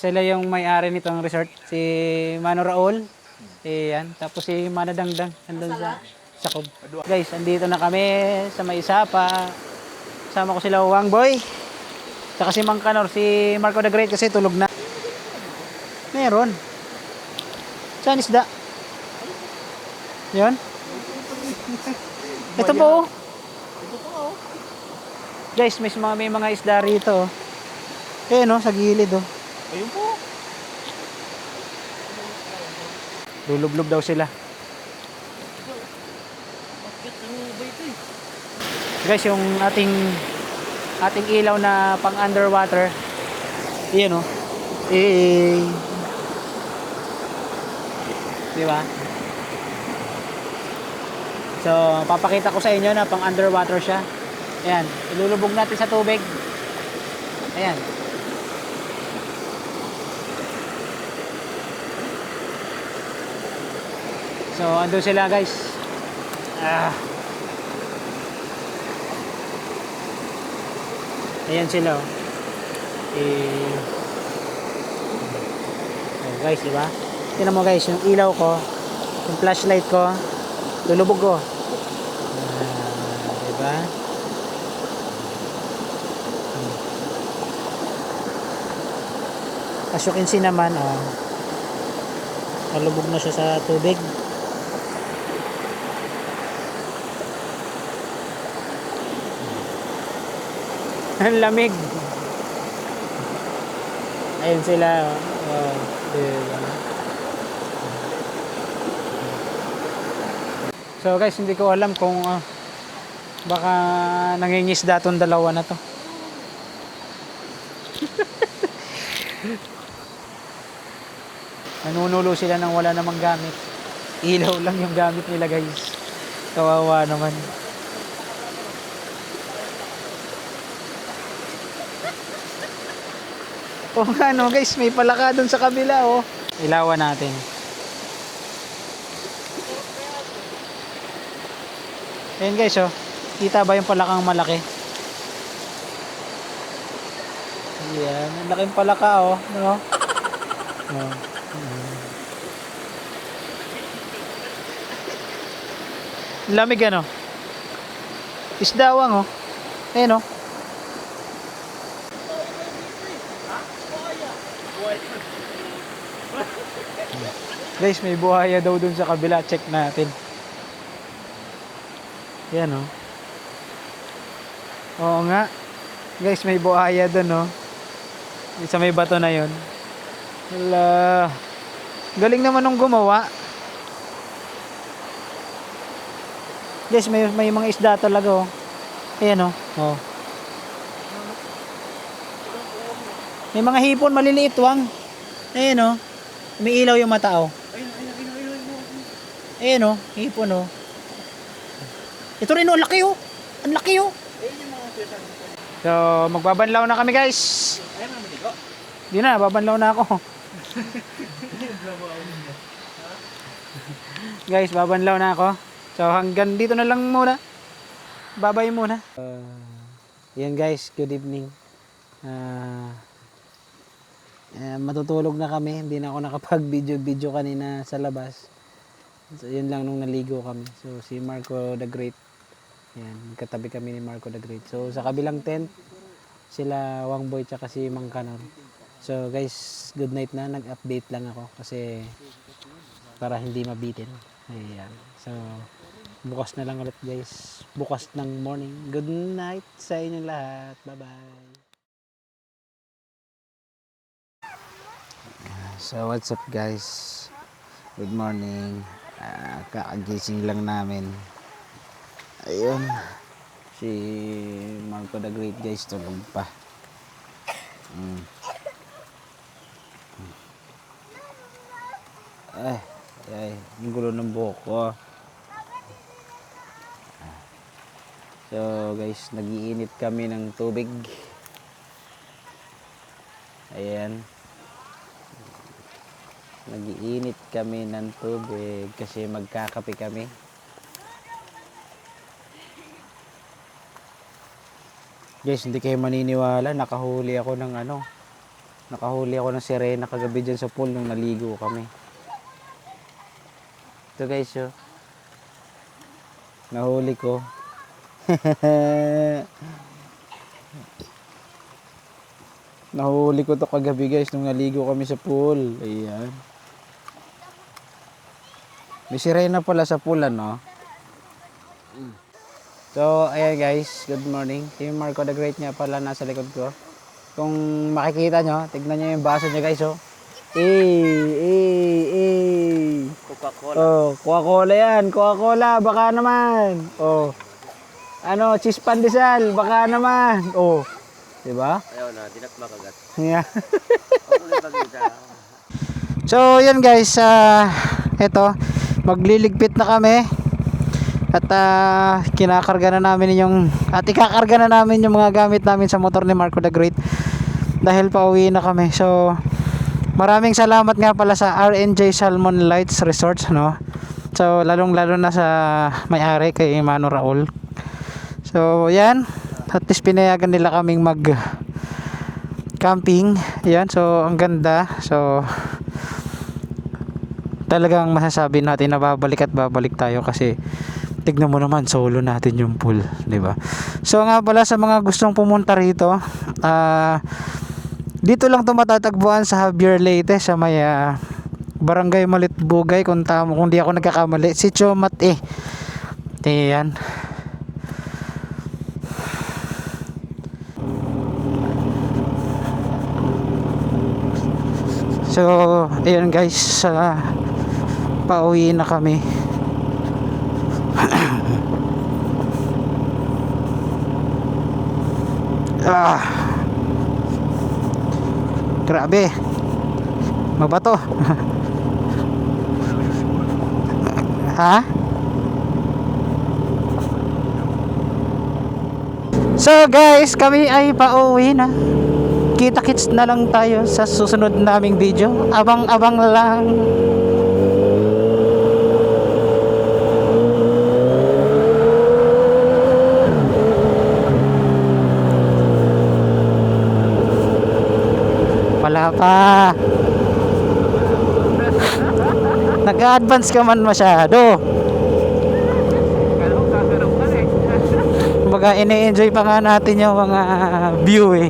Sila yung may-ari nitong resort, si Mano Raul. Ayan, tapos si Mana Dangdang andun sa Sakob. Guys, andito na kami sa may Isapa. Kasama ko sila Wang Boy. Tsaka si Mang Kanor, si Marco the Great kasi tulog na. Meron. Saan isda? Yun? Ito po. Guys, may mga isda rito. Eh no, sa gilid oh. Ayun po. Lulublob daw sila. Guys, yung ating ilaw na pang underwater. Iyan oh. Di ba? So, papakita ko sa inyo na pang underwater siya. Ayan, ilulubog natin sa tubig. Ayan. So, andun sila guys. Ayan sila oh. Oh, guys, diba? Tingnan mo guys, yung ilaw ko, yung flashlight ko, lulubog ko. Diba? As you can see naman, oh, nalubog na siya sa tubig. Ang lamig. Ayun sila. Oh, diba? So guys, hindi ko alam kung baka nangingisda tong dalawa na to. Nanunulo sila nang wala namang gamit. Ilaw lang yung gamit nila guys. Kawawa naman. Oh nga no guys, may palaka dun sa kabila oh. Ilawan natin. Ayan guys oh. Kita ba yung palakang malaki? Ayan, ang laking palaka oh. No? Oh. Lamig ano? Isdawang oh. Ayan oh. Guys, may buhaya daw dun sa kabila. Check natin. Yan oh. Oo nga. Guys, may buhaya dun oh. Sa may bato na yon. Hala. Galing naman nung gumawa. Guys, may mga isda talaga oh. Ayan oh. Oh. May mga hipon maliliit wang. Ayan oh. May ilaw yung mata oh. Ayan oh, hipon oh. Ito rin oh, laki oh. Ang laki oh. So, magbabanlaw na kami guys. Hindi na, babanlaw na ako. Guys, babanlaw na ako. So, hanggang dito na lang muna. Babay muna. Yan guys, good evening. Matutulog na kami. Hindi na ako nakapag-video kanina sa labas. So, yun lang nung naligo kami. So, si Marco the Great. Yan, katabi kami ni Marco the Great. So, sa kabilang tent, sila Wang Boy tsaka si Mang Kanor. So, guys, good night na. Nag-update lang ako kasi para hindi mabitin. Ayan. So, bukas na lang ulit guys. Bukas ng morning. Good night sa inyo lahat. Bye-bye. So, what's up guys? Good morning. Kakagising lang namin. Ayun. Si Marco the Great guys, tulog pa. Ay, yung gulo ng buhok ko. So guys, nag-iinit kami ng tubig. Ayan. Nag-iinit kami ng tubig kasi magkakape kami. Guys, hindi kayo maniniwala, nakahuli ako ng Nakahuli ako ng sirena kagabi dyan sa pool nung naligo kami. Ito guys, oh. Nahuli ko. Nahuli ko to kagabi guys nung naligo kami sa pool. Ayan. May sirena pala sa pool, ano? So, ayan guys, good morning. Si Marco the Great nga pala nasa likod ko. Kung makikita nyo, tignan nyo yung baso niya guys, oh. Coca-Cola. Oh, Coca-Cola yan. Coca-Cola, baka naman. Oh. Ano, cheese pandesal, baka naman. Oh. Diba? Ayaw na, di na makagat. Yeah. So, yun guys, eto, magliligpit na kami. At kinakarga na namin ikakarga na namin yung mga gamit namin sa motor ni Marco the Great dahil pauwi na kami. So maraming salamat nga pala sa RNJ Salmon Lights Resorts, no? So lalong lalo na sa may-ari kay Mano Raul. So yan, at least pinayagan nila kaming mag camping. Yan, so ang ganda. So talagang masasabi natin na babalik at babalik tayo kasi tignan mo naman, solo natin yung pool, di ba? So nga pala sa mga gustong pumunta rito, dito lang 'to matatagpuan sa Javier Leyte sa may Barangay Malitbugay kung di ako nagkakamali, Sitio Mate. Ayan. So, ayan guys, pauwi na kami. Grabe, mabato. Ha? So guys, kami ay pauwi na. Kita-kits na lang tayo sa susunod naming video. Abang-abang lang. Wala pa. Nag-advance ka man masyado. Kumbaga ini-enjoy pa nga natin yung mga view eh.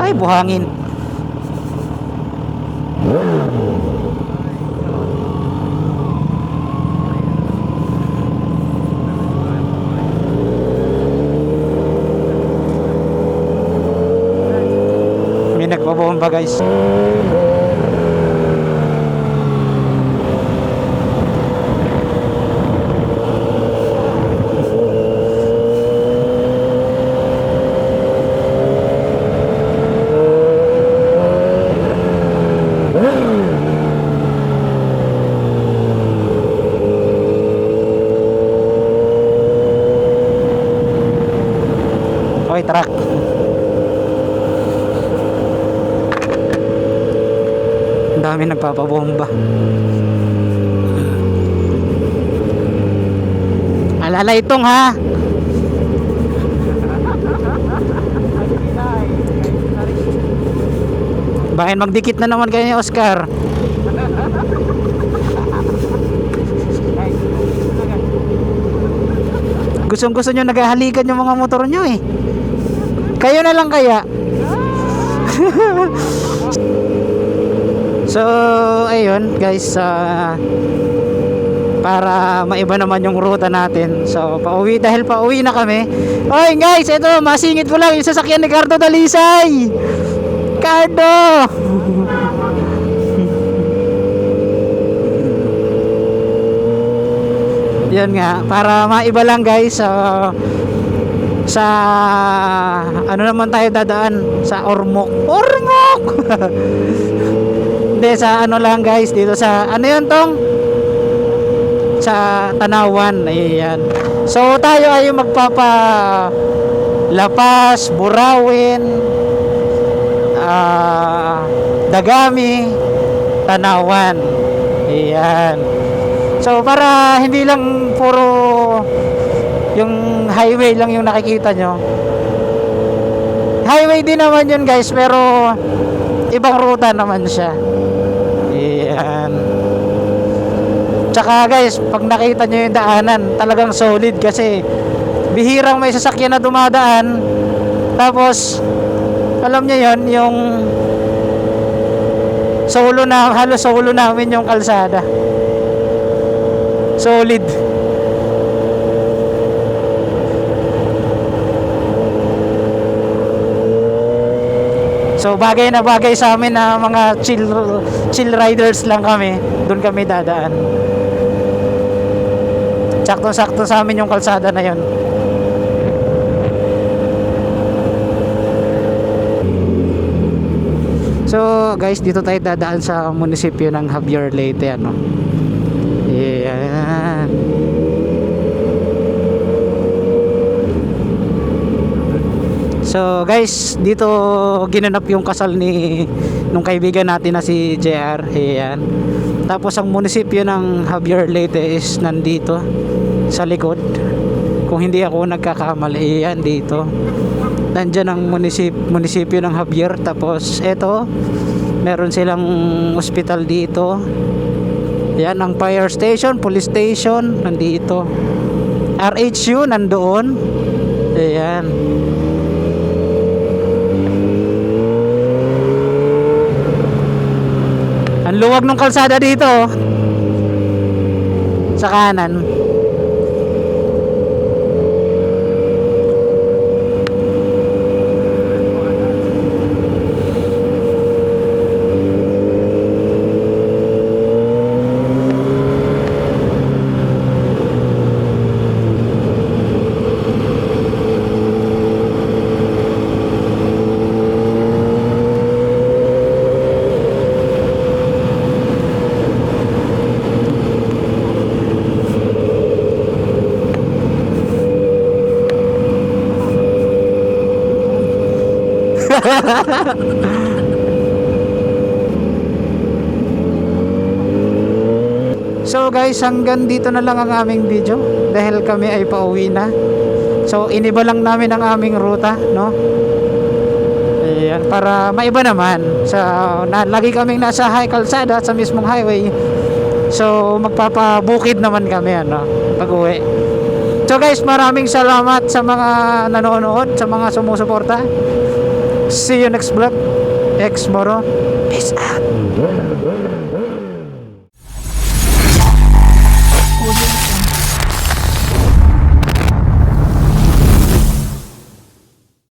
Ay, buhangin. Nagpabomba guys. Okay, truck. Dami nagpapabomba. Alala itong ha. Bakit magdikit na naman kayo ni Oscar? Gustong-gusto nyo naghahalikan yung mga motor nyo eh. Kayo na lang kaya. So, ayun guys, para maiba naman yung ruta natin. So, dahil pauwi na kami. Oy guys, ito, masingit ko lang yung sasakyan ni Cardo Dalisay. Cardo! Yan nga, para maiba lang guys, sa ano naman tayo dadaan? Sa Ormoc. Hindi, sa ano lang guys, dito sa ano yun tong? Sa Tanawan. Ayan. So tayo ay magpapa Lapas, Burawin, Dagami, Tanawan. Ayan. So para hindi lang puro Yung highway lang yung nakikita nyo. Highway din naman yun guys, pero ibang ruta naman siya. Ayan. Tsaka guys, pag nakita nyo yung daanan, talagang solid kasi bihirang may sasakyan na dumadaan. Tapos alam nyo yun, yung solo na, halos solo namin yung kalsada. Solid. So bagay na bagay sa amin na mga chill riders lang kami. Doon kami dadaan. Sakto-sakto sa amin yung kalsada na yon. So guys, dito tayo dadaan sa munisipyo ng Javier Leyte, ano. Ayan. So guys, dito ginanap yung kasal ni nung kaibigan natin na si JR. Ayan. Tapos ang munisipyo ng Javier Leyte is nandito sa likod. Kung hindi ako nagkakamali, ayan dito. Nandiyan ang munisipyo ng Javier. Tapos eto, meron silang ospital dito. Ayan, ang fire station, police station nandito. RHU nandoon. Ayan. Ang luwag ng kalsada dito, oh. Sa kanan. So guys, hanggang dito na lang ang aming video dahil kami ay pauwi na. So iniba lang namin ang aming ruta, no? Ayan, para maiba naman. So lagi kaming nasa high kalsada sa mismong highway. So magpapabukid naman kami, ano, pag-uwi. So guys, maraming salamat sa mga nanonood, sa mga sumusuporta. See you next vlog. X Moro. Peace out.